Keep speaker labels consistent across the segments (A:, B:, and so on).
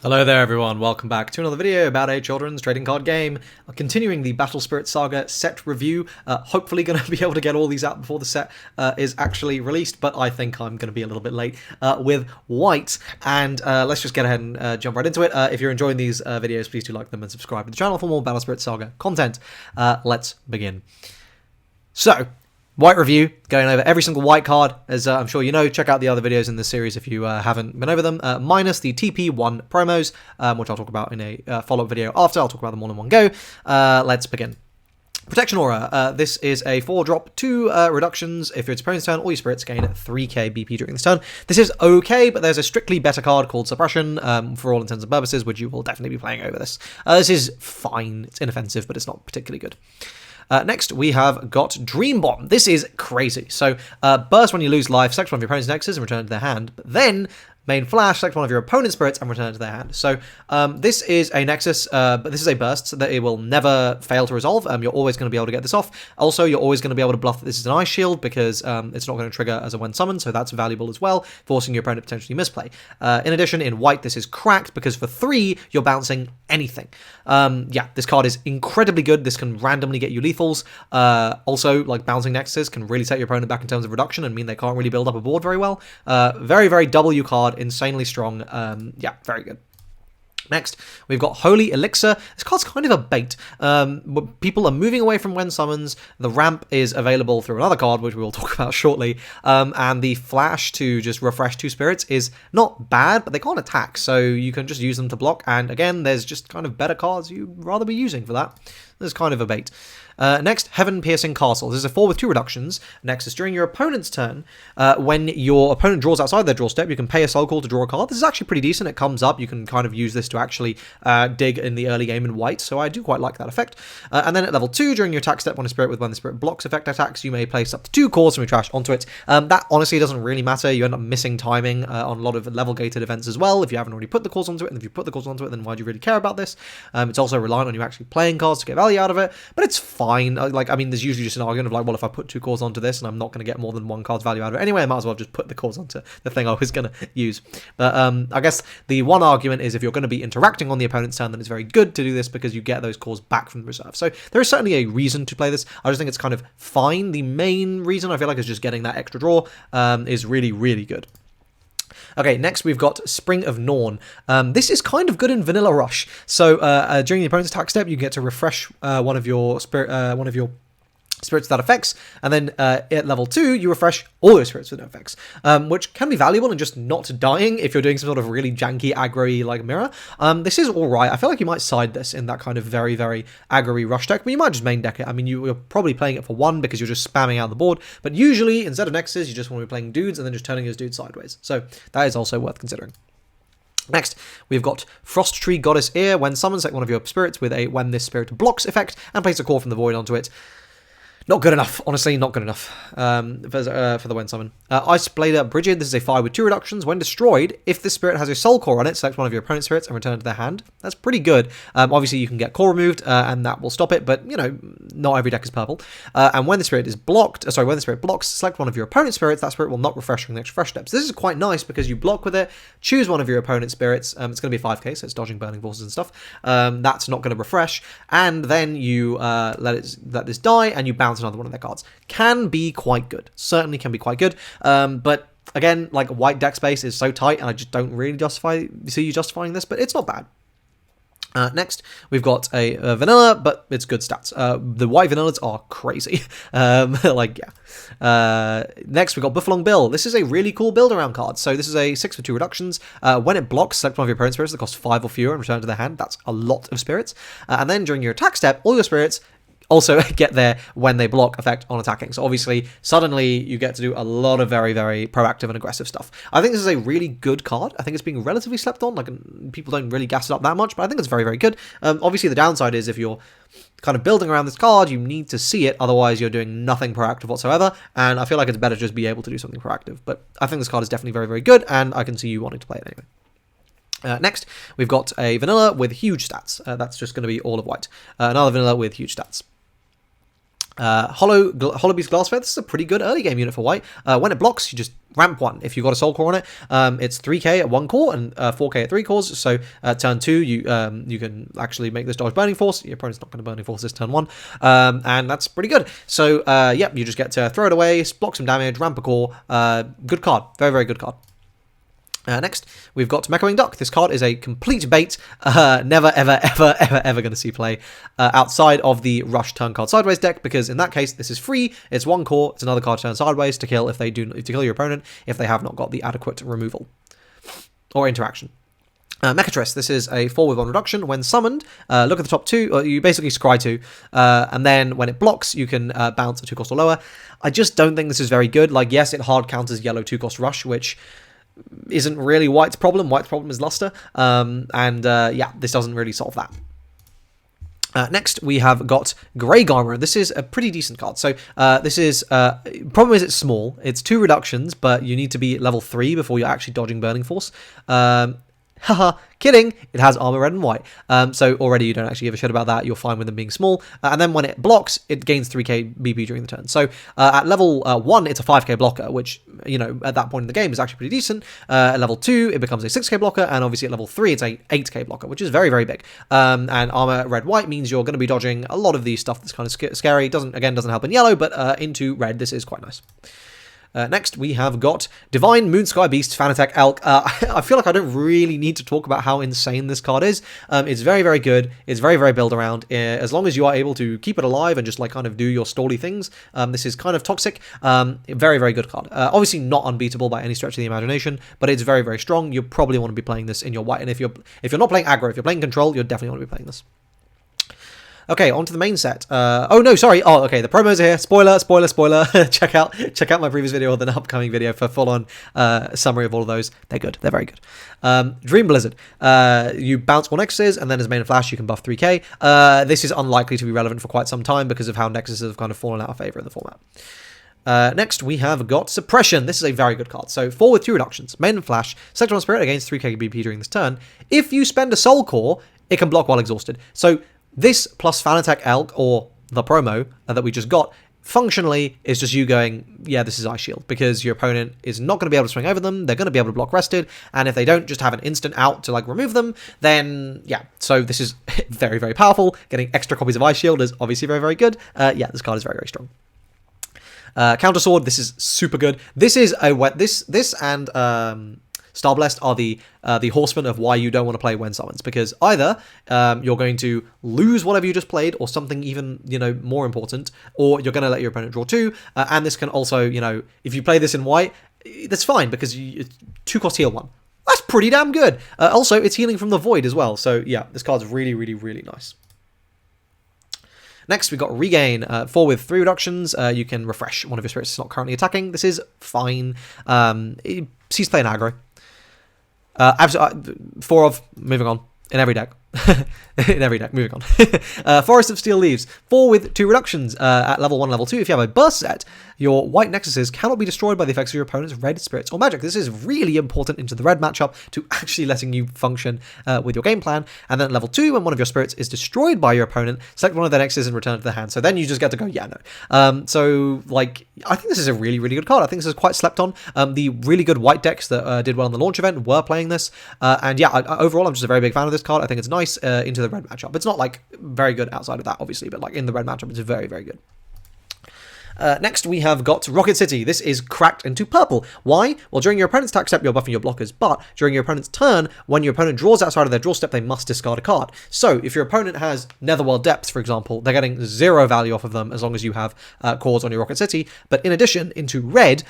A: Hello there everyone, welcome back to another video about a children's trading card game. Continuing the Battle Spirit Saga set review, hopefully going to be able to get all these out before the set is actually released, but I think I'm going to be a little bit late with white, and let's just get ahead and jump right into it. If you're enjoying these videos, please do like them and subscribe to the channel for more Battle Spirit Saga content. Let's begin. So, white review, going over every single white card, as I'm sure you know. Check out the other videos in this series if you haven't been over them, minus the TP1 promos, which I'll talk about in a follow-up video after. I'll talk about them all in one go. Let's begin. Protection Aura. This is a 4-drop, 2 reductions. If it's opponent's turn, all your spirits gain 3k BP during this turn. This is okay, but there's a strictly better card called Suppression, for all intents and purposes, which you will definitely be playing over this. This is fine. It's inoffensive, but it's not particularly good. Next, we have got Dream Bomb. This is crazy. So, burst when you lose life, select one of your opponent's nexus and return it to their hand. But then, main flash, select one of your opponent's spirits and return it to their hand. So, this is a nexus, but this is a burst, so that it will never fail to resolve. You're always going to be able to get this off. Also, you're always going to be able to bluff that this is an ice shield, because it's not going to trigger as a when summoned, so that's valuable as well, forcing your opponent to potentially misplay. In addition, in white, this is cracked, because for 3, you're bouncing anything. Yeah, this card is incredibly good. This can randomly get you lethals. Also, like, bouncing nexuses can really set your opponent back in terms of reduction and mean they can't really build up a board very well. Very, very W card, insanely strong. Yeah, very good. Next, we've got Holy Elixir. This card's kind of a bait. People are moving away from when summons. The ramp is available through another card, which we will talk about shortly. And the flash to just refresh 2 spirits is not bad, but they can't attack, so you can just use them to block. And again, there's just kind of better cards you'd rather be using for that. This is kind of a bait. Next, Heaven Piercing Castle. This is a 4 with 2 reductions. Next is during your opponent's turn, when your opponent draws outside their draw step, you can pay a soul call to draw a card. This is actually pretty decent. It comes up. You can kind of use this to actually dig in the early game in white, so I do quite like that effect. And then at level 2, during your attack step, when the spirit blocks effect attacks, you may place up to 2 cores from your trash onto it. That honestly doesn't really matter. You end up missing timing on a lot of level-gated events as well if you haven't already put the cores onto it, and if you put the cores onto it, then why do you really care about this? It's also reliant on you actually playing cards to get value out of it, but it's fine. Like, I mean, there's usually just an argument of like, well, if I put 2 cores onto this and I'm not going to get more than 1 card's value out of it anyway, I might as well just put the cores onto the thing I was going to use. But I guess the one argument is if you're going to be interacting on the opponent's turn, then it's very good to do this because you get those cores back from the reserve. So there is certainly a reason to play this. I just think it's kind of fine. The main reason I feel like is just getting that extra draw is really, really good. Okay, next we've got Spring of Norn. This is kind of good in Vanilla Rush. So during the opponent's attack step, you get to refresh one of your spirits that affects, and then at level 2 you refresh all your spirits with no effects, which can be valuable in just not dying if you're doing some sort of really janky aggro-y like mirror. This is alright. I feel like you might side this in that kind of very, very aggro-y rush deck, but you might just main deck it. I mean, you're probably playing it for 1 because you're just spamming out the board, but usually instead of nexuses you just want to be playing dudes and then just turning those dudes sideways, so that is also worth considering. Next, we've got Frost Tree Goddess Ear. When summoned, select one of your spirits with a when this spirit blocks effect and place a core from the void onto it. Not good enough, honestly, not good enough for the when summon. Ice Blader Brigid, this is a 5 with 2 reductions. When destroyed, if this spirit has a soul core on it, select one of your opponent's spirits and return it to their hand. That's pretty good. Obviously, you can get core removed, and that will stop it, but, you know, not every deck is purple. And when the spirit is blocked, when the spirit blocks, select one of your opponent's spirits. That spirit will not refresh from the next refresh steps. This is quite nice because you block with it, choose one of your opponent's spirits. It's going to be 5k, so it's dodging burning forces and stuff. That's not going to refresh, and then you let this die, and you bounce another one of their cards. Can be quite good. Certainly can be quite good. But again, like, white deck space is so tight, and I just don't really see you justifying this, but it's not bad. Next, we've got a vanilla, but it's good stats. The white vanillas are crazy. Like, yeah. Next, we've got Buffalong Bill. This is a really cool build-around card. So this is a 6 with 2 reductions. When it blocks, select one of your opponent's spirits that cost 5 or fewer and return to their hand. That's a lot of spirits. And then during your attack step, all your spirits also get their when they block effect on attacking. So obviously, suddenly you get to do a lot of very, very proactive and aggressive stuff. I think this is a really good card. I think it's being relatively slept on. Like, people don't really gas it up that much, but I think it's very, very good. Obviously, the downside is if you're kind of building around this card, you need to see it. Otherwise, you're doing nothing proactive whatsoever. And I feel like it's better to just be able to do something proactive. But I think this card is definitely very, very good, and I can see you wanting to play it anyway. Next, we've got a vanilla with huge stats. That's just going to be all of white. Another vanilla with huge stats. Hollow Beast Glassfair, this is a pretty good early game unit for white. When it blocks, you just ramp 1 if you've got a soul core on it. It's 3k at 1 core and 4k at 3 cores, so turn 2 you can actually make this dodge Burning Force. Your opponent's not going to Burning Force this turn 1, and that's pretty good. So yep, you just get to throw it away, block some damage, ramp a core. Good card, very, very good card. Next, we've got Mecha Wing Duck. This card is a complete bait. Never, ever going to see play outside of the Rush turn card sideways deck, because in that case, this is free. It's 1 core. It's another card turn sideways to kill to kill your opponent if they have not got the adequate removal or interaction. Mechatress, this is a 4 with 1 reduction. When summoned, look at the top 2, or you basically scry 2, and then when it blocks, you can bounce a 2 cost or lower. I just don't think this is very good. Like, yes, it hard counters yellow 2 cost Rush, which isn't really White's problem. White's problem is Luster, yeah, this doesn't really solve that. Next, we have got Grey Garmer. This is a pretty decent card. So this is, problem is it's small. It's 2 reductions, but you need to be level 3 before you're actually dodging Burning Force. Haha, kidding. It has armor red and white. So already you don't actually give a shit about that. You're fine with them being small. And then when it blocks, it gains 3k BP during the turn. So at level 1, it's a 5k blocker, which, you know, at that point in the game is actually pretty decent. At level 2, it becomes a 6k blocker. And obviously at level 3, it's a 8k blocker, which is very, very big. And armor red white means you're going to be dodging a lot of the stuff that's kind of scary. Doesn't help in yellow, but into red, this is quite nice. Next, we have got Divine Moonsky Beast Fanatec Elk. I feel like I don't really need to talk about how insane this card is. It's very, very good. It's very, very build around. As long as you are able to keep it alive and just like kind of do your stally things, this is kind of toxic. Very, very good card. Obviously not unbeatable by any stretch of the imagination, but it's very, very strong. You probably want to be playing this in your white. And if you're not playing aggro, if you're playing control, you definitely want to be playing this. Okay, on to the main set. Oh no, sorry. Oh, okay. The promos are here. Spoiler. check out my previous video or the upcoming video for full-on summary of all of those. They're good. They're very good. Dream Blizzard. You bounce 4 Nexuses, and then as main flash, you can buff 3k. This is unlikely to be relevant for quite some time because of how Nexuses have kind of fallen out of favor in the format. Next, we have got Suppression. This is a very good card. So 4 with 2 reductions. Main and flash. Select one spirit against 3k BP during this turn. If you spend a soul core, it can block while exhausted. So this plus Fanatec Elk, or the promo that we just got, functionally is just you going, yeah, this is Ice Shield, because your opponent is not going to be able to swing over them, they're going to be able to block rested, and if they don't just have an instant out to like remove them, then yeah, so this is very, very powerful. Getting extra copies of Ice Shield is obviously very, very good. Yeah, this card is very, very strong. Counter Sword, this is super good. This is a this and Star Blessed are the horsemen of why you don't want to play when summons, because either you're going to lose whatever you just played, or something even, you know, more important, or you're going to let your opponent draw 2, and this can also, you know, if you play this in white, that's fine, because it's 2 cost heal 1. That's pretty damn good. Also, it's healing from the void as well, so yeah, this card's really, really, really nice. Next, we've got Regain, 4 with 3 reductions. You can refresh one of your spirits that's not currently attacking. This is fine. Cease playing aggro. 4 of, moving on, in every deck. In every deck, moving on. Forest of Steel Leaves, 4 with 2 reductions at level 1, level 2. If you have a burst set, your white nexuses cannot be destroyed by the effects of your opponent's red spirits or magic. This is really important into the red matchup to actually letting you function with your game plan. And then at level 2, when one of your spirits is destroyed by your opponent, select one of their nexuses and return it to the hand. So then you just get to go, yeah, no. So, like, I think this is a really, really good card. I think this is quite slept on. The really good white decks that did well in the launch event were playing this. And yeah, overall, I'm just a very big fan of this card. I think it's nice into the red matchup. It's not like very good outside of that, obviously, but like in the red matchup, it's very, very good. Next, we have got Rocket City. This is cracked into purple. Why? Well, during your opponent's attack step, you're buffing your blockers, but during your opponent's turn, when your opponent draws outside of their draw step, they must discard a card. So, if your opponent has Netherworld Depths, for example, they're getting 0 value off of them as long as you have cores on your Rocket City. But in addition, into red,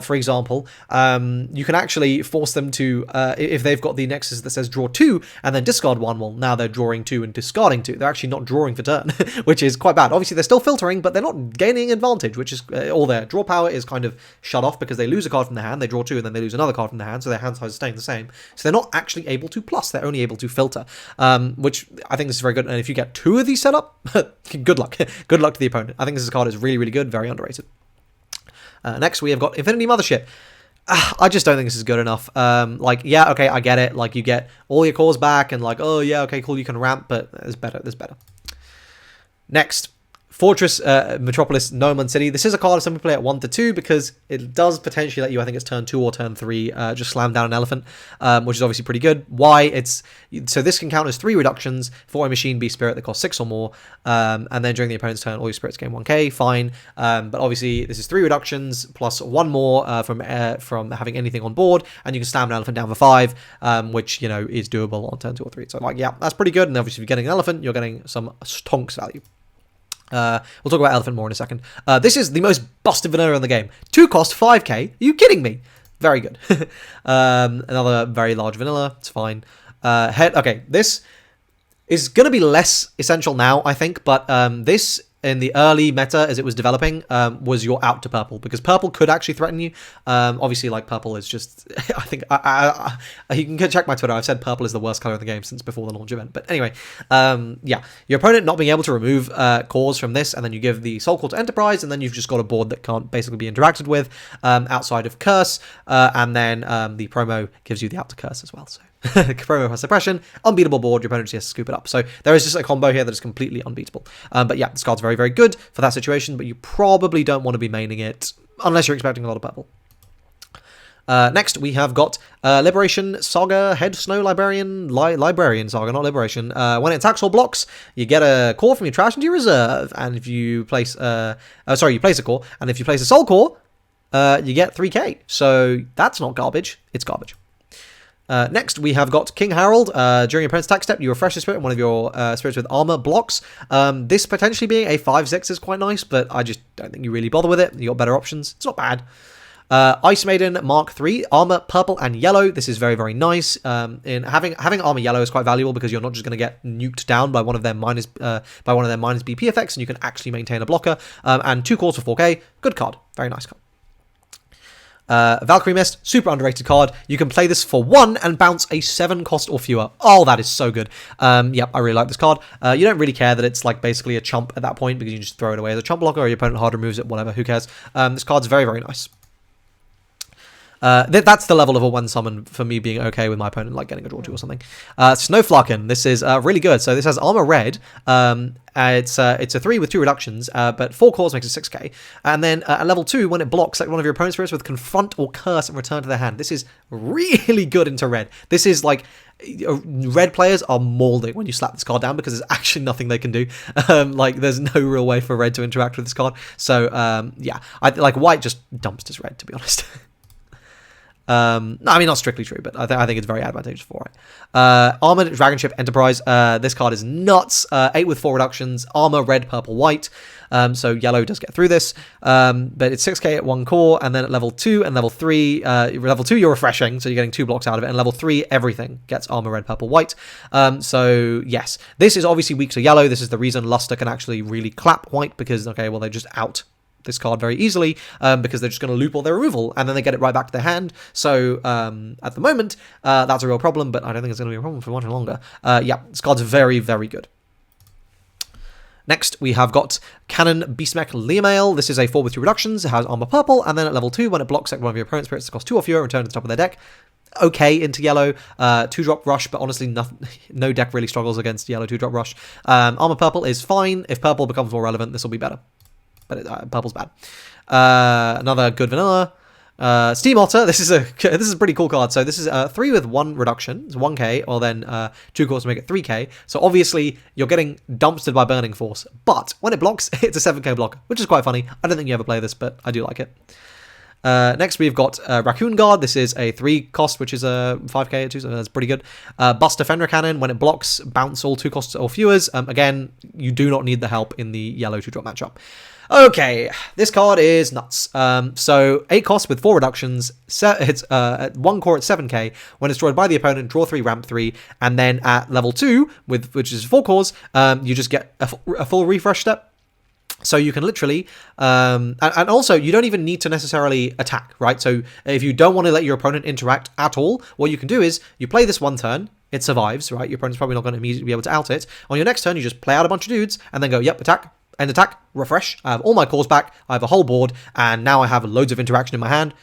A: for example, you can actually force them to, if they've got the Nexus that says draw 2 and then discard 1, well, now they're drawing 2 and discarding 2. They're actually not drawing for turn, which is quite bad. Obviously, they're still filtering, but they're not gaining advantage, which is all their draw power is kind of shut off because they lose a card from their hand, they draw 2, and then they lose another card from their hand, so their hand size is staying the same. So they're not actually able to plus, they're only able to filter, which I think this is very good. And if you get 2 of these set up, good luck. Good luck to the opponent. I think this card is really, really good, very underrated. Next, we have got Infinity Mothership. I just don't think this is good enough. Like, yeah, okay, I get it. Like, you get all your cores back, and like, oh yeah, okay, cool, you can ramp, but there's better. Next, Fortress, Metropolis, Noman City. This is a card some people play at 1 to 2 because it does potentially let you, I think it's turn 2 or turn 3, just slam down an elephant, which is obviously pretty good. Why? So this can count as 3 reductions for a machine beast spirit that costs 6 or more, and then during the opponent's turn, all your spirits gain 1k, fine. But obviously this is 3 reductions plus 1 more from having anything on board, and you can slam an elephant down for 5, which, you know, is doable on turn 2 or 3. So like, yeah, that's pretty good. And obviously if you're getting an elephant, you're getting some stonks value. We'll talk about elephant more in a second. This is the most busted vanilla in the game. 2 cost 5k. Are you kidding me? Very good. Another very large vanilla. It's fine. Okay, this is going to be less essential now, I think, but this in the early meta as it was developing was your out to purple, because purple could actually threaten you. Obviously, like, purple is just, I think, you can check my Twitter, I've said purple is the worst color in the game since before the launch event. But anyway, yeah, your opponent not being able to remove cores from this, and then you give the soul core to Enterprise, and then you've just got a board that can't basically be interacted with outside of curse, and then the promo gives you the out to curse as well, so. Promo has suppression, unbeatable board, your opponent just has to scoop it up. So there is just a combo here that is completely unbeatable. But yeah, this card's very, very good for that situation, but you probably don't want to be maining it unless you're expecting a lot of purple. Next, we have got Liberation Saga, Head Snow Librarian, Librarian Saga, not Liberation. When it attacks or blocks, you get a core from your trash into your reserve, and if you place, you place a core, and if you place a soul core, you get 3k. So that's not garbage, it's garbage. Next, we have got King Harold. During your opponent's attack step, you refresh the spirit, and one of your spirits with armor blocks. This potentially being a 5/6 is quite nice, but I just don't think you really bother with it. You got better options. It's not bad. Ice Maiden Mark III, armor purple and yellow. This is very, very nice. In having armor yellow is quite valuable because you're not just going to get nuked down by one of their minus BP effects, and you can actually maintain a blocker. And 2 cores for 4k. Good card. Very nice card. Valkyrie Mist, super underrated card. You can play this for 1 and bounce a 7 cost or fewer. Oh, that is so good. Yep, I really like this card. You don't really care that it's like basically a chump at that point because you just throw it away as a chump blocker, or your opponent hard removes it, whatever, who cares. This card's very, very nice. That's the level of a 1 summon for me being okay with my opponent, like getting a draw 2 or something. Snowflaken, this is really good. So this has armor red. It's a 3 with 2 reductions, but 4 cores makes it 6k. And then at level 2, when it blocks, select one of your opponent's spirits with confront or curse and return to their hand. This is really good into red. This is like, red players are mauling when you slap this card down because there's actually nothing they can do. Like, there's no real way for red to interact with this card. So yeah, like white just dumps his red, to be honest. I mean, not strictly true, but I think it's very advantageous for it. Armored Dragon Ship Enterprise. This card is nuts. 8 with 4 reductions. Armor red, purple, white. So yellow does get through this. But it's 6k at 1 core, and then at level 2 and level 3, level 2 you're refreshing, so you're getting 2 blocks out of it, and level 3 everything gets armor red, purple, white. So yes, this is obviously weak to yellow. This is the reason Luster can actually really clap white, because okay, well, they just out this card very easily because they're just going to loop all their removal and then they get it right back to their hand. So at the moment, that's a real problem, but I don't think it's going to be a problem for much longer. Yeah, this card's very, very good. Next, we have got Cannon Beastmech Leomail. This is a 4 with 2 reductions. It has armor purple, and then at level 2, when it blocks, select one of your opponent's spirits that cost 2 or fewer, return to the top of their deck. Okay into yellow. 2-drop rush, but honestly no deck really struggles against yellow 2-drop rush. Armor purple is fine. If purple becomes more relevant, this will be better. But purple's bad. Another good vanilla. Steam Otter. This is a pretty cool card. So this is 3 with 1 reduction. It's 1k, or then 2 cores to make it 3k. So obviously you're getting dumpstered by Burning Force. But when it blocks, it's a 7k block, which is quite funny. I don't think you ever play this, but I do like it. Next, we've got Raccoon Guard. This is a 3 cost, which is a 5k at 2, so that's pretty good. Buster Fenrir Cannon. When it blocks, bounce all 2 costs or fewers. Again, you do not need the help in the yellow 2-drop matchup. Okay, this card is nuts. So 8 costs with 4 reductions. It's at 1 core at 7k. When destroyed by the opponent, draw 3, ramp 3, and then at level 2, which is 4 cores, you just get a full refresh step. So you can literally, and also you don't even need to necessarily attack, right? So if you don't want to let your opponent interact at all, what you can do is you play this 1 turn, it survives, right? Your opponent's probably not going to immediately be able to out it. On your next turn, you just play out a bunch of dudes and then go, yep, attack, end attack, refresh. I have all my cores back, I have a whole board, and now I have loads of interaction in my hand.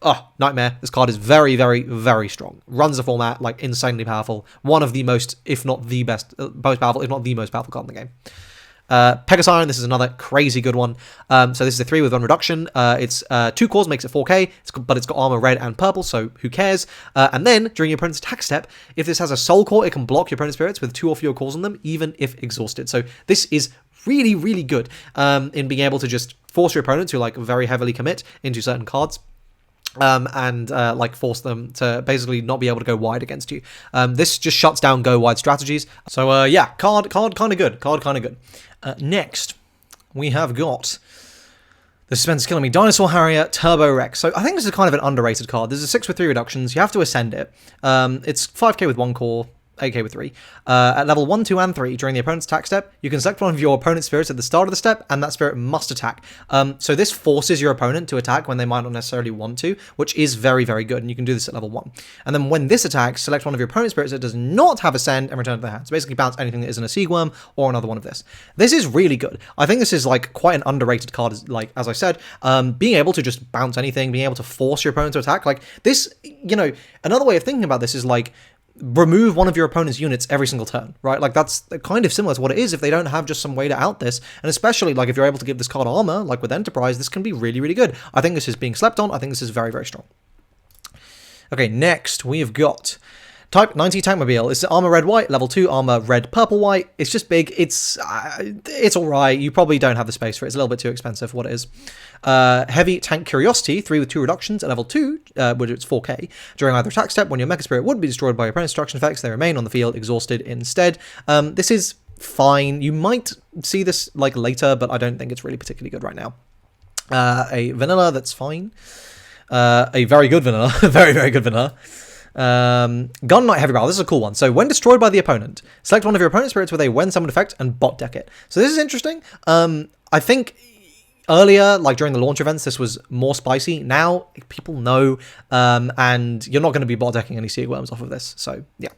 A: Oh, nightmare. This card is very, very, very strong. Runs the format, like, insanely powerful. One of the most, if not the best, most powerful, if not the most powerful card in the game. Pegasiron, this is another crazy good one. So this is a 3 with 1 reduction. It's 2 cores, makes it 4k, but it's got armor red and purple, so who cares? And then, during your opponent's attack step, if this has a soul core, it can block your opponent's spirits with 2 or fewer cores on them, even if exhausted. So this is really, really good in being able to just force your opponent to like very heavily commit into certain cards. And like force them to basically not be able to go wide against you. This just shuts down go wide strategies. So yeah, card kind of good. Next, we have got the suspense is killing me. Dinosaur Harrier Turbo Rex. So I think this is kind of an underrated card. This is a 6 with 3 reductions. You have to ascend it. It's 5k with 1 core. 8k with 3. At level 1, 2, and 3, during the opponent's attack step, you can select one of your opponent's spirits at the start of the step, and that spirit must attack. So this forces your opponent to attack when they might not necessarily want to, which is very, very good, and you can do this at level 1. And then when this attacks, select one of your opponent's spirits that does not have Ascend and return it to their hand. So basically bounce anything that isn't a Seagworm or another one of this. This is really good. I think this is like quite an underrated card, like as I said, being able to just bounce anything, being able to force your opponent to attack. Like this, you know, another way of thinking about this is like, remove one of your opponent's units every single turn, right? Like that's kind of similar to what it is if they don't have just some way to out this, and especially like if you're able to give this card armor, like with Enterprise, this can be really, really good. I think this is being slept on. I think this is very, very strong. Okay, next we have got Type 90 Tankmobile. It's armor red white, level 2 armor red purple white. It's just big. It's all right. You probably don't have the space for it. It's a little bit too expensive for what it is. Heavy Tank Curiosity, 3 with 2 reductions at level 2, which it's 4k. During either attack step, when your Mecha Spirit would be destroyed by your opponent's destruction effects, they remain on the field exhausted instead. This is fine. You might see this like later, but I don't think it's really particularly good right now. A vanilla that's fine. A very good vanilla. Very, very good vanilla. Gun Knight Heavy Barrel. This is a cool one. So when destroyed by the opponent, select one of your opponent's spirits with a when summoned effect and bot deck it. So this is interesting. I think earlier, like during the launch events, this was more spicy. Now people know, and you're not going to be bot decking any Seagworms off of this. So yeah.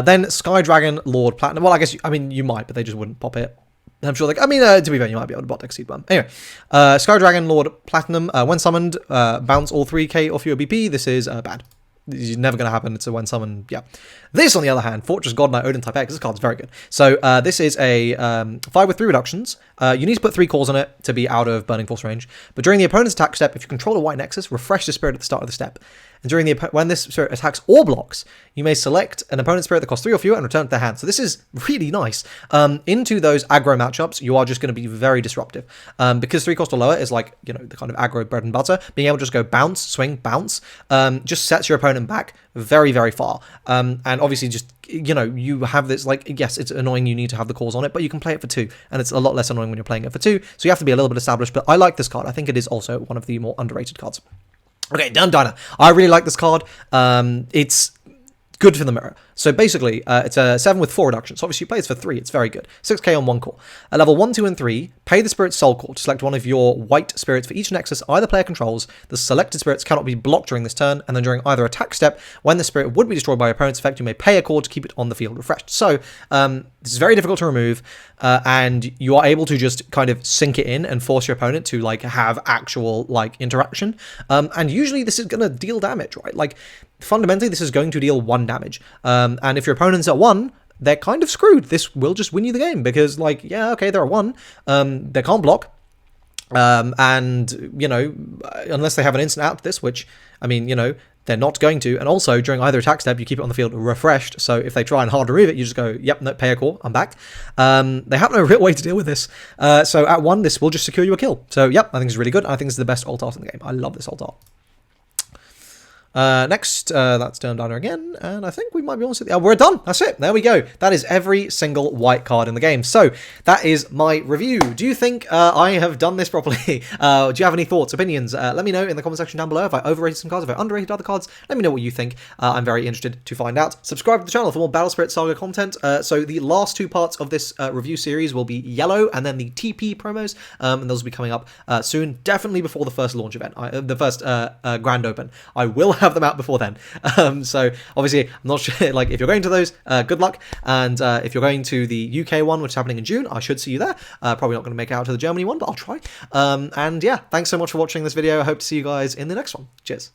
A: Then Sky Dragon Lord Platinum. Well, I guess I mean you might, but they just wouldn't pop it. I'm sure, like, I mean, to be fair, you might be able to bot deck Seedworm. Anyway, Sky Dragon Lord Platinum, when summoned, bounce all 3k off your BP. This is bad. This is never going to happen. It's a when summoned, yeah. This, on the other hand, Fortress God Knight Odin Type X, this card's very good. So, this is a 5 with 3 reductions. You need to put 3 cores on it to be out of Burning Force range. But during the opponent's attack step, if you control a white nexus, refresh the spirit at the start of the step. And during when this spirit attacks or blocks, you may select an opponent's spirit that costs 3 or fewer and return it to their hand. So this is really nice. Into those aggro matchups, you are just going to be very disruptive. Because 3 cost or lower is like, you know, the kind of aggro bread and butter. Being able to just go bounce, swing, bounce, just sets your opponent back very, very far. And obviously just, you know, you have this, like, yes, it's annoying you need to have the cores on it, but you can play it for 2. And it's a lot less annoying when you're playing it for 2. So you have to be a little bit established. But I like this card. I think it is also one of the more underrated cards. Okay, Dino. I really like this card. It's good for the mirror. So basically, it's a 7 with 4 reductions. So obviously, you play this for 3. It's very good. 6k on 1 core. At level 1, 2, and 3, pay the spirit's soul core to select one of your white spirits for each nexus either player controls. The selected spirits cannot be blocked during this turn, and then during either attack step, when the spirit would be destroyed by your opponent's effect, you may pay a core to keep it on the field refreshed. So, this is very difficult to remove, and you are able to just kind of sink it in and force your opponent to, like, have actual, like, interaction. And usually this is going to deal damage, right? Like, fundamentally, this is going to deal 1 damage. And if your opponent's at 1, they're kind of screwed. This will just win you the game because, like, yeah, okay, they're at 1. They can't block. And, you know, unless they have an instant out to this, which, I mean, you know, they're not going to. And also, during either attack step, you keep it on the field refreshed. So if they try and hard remove it, you just go, yep, no, pay a core, I'm back. They have no real way to deal with this. So at 1, this will just secure you a kill. So, yep, I think it's really good. I think it's the best ult art in the game. I love this ult art. Next, that's Derm Diner again, and I think we might be almost at the... we're done! That's it! There we go! That is every single white card in the game. So, that is my review. Do you think I have done this properly? Do you have any thoughts, opinions? Let me know in the comment section down below if I overrated some cards, if I underrated other cards. Let me know what you think. I'm very interested to find out. Subscribe to the channel for more Battle Spirit Saga content. So, the last 2 parts of this review series will be yellow, and then the TP promos, and those will be coming up soon, definitely before the first launch event, the first grand open. I will have them out before then. So obviously, I'm not sure, like, if you're going to those, good luck. And if you're going to the UK one, which is happening in June, I should see you there. Probably not going to make it out to the Germany one, but I'll try. And yeah, thanks so much for watching this video. I hope to see you guys in the next one. Cheers.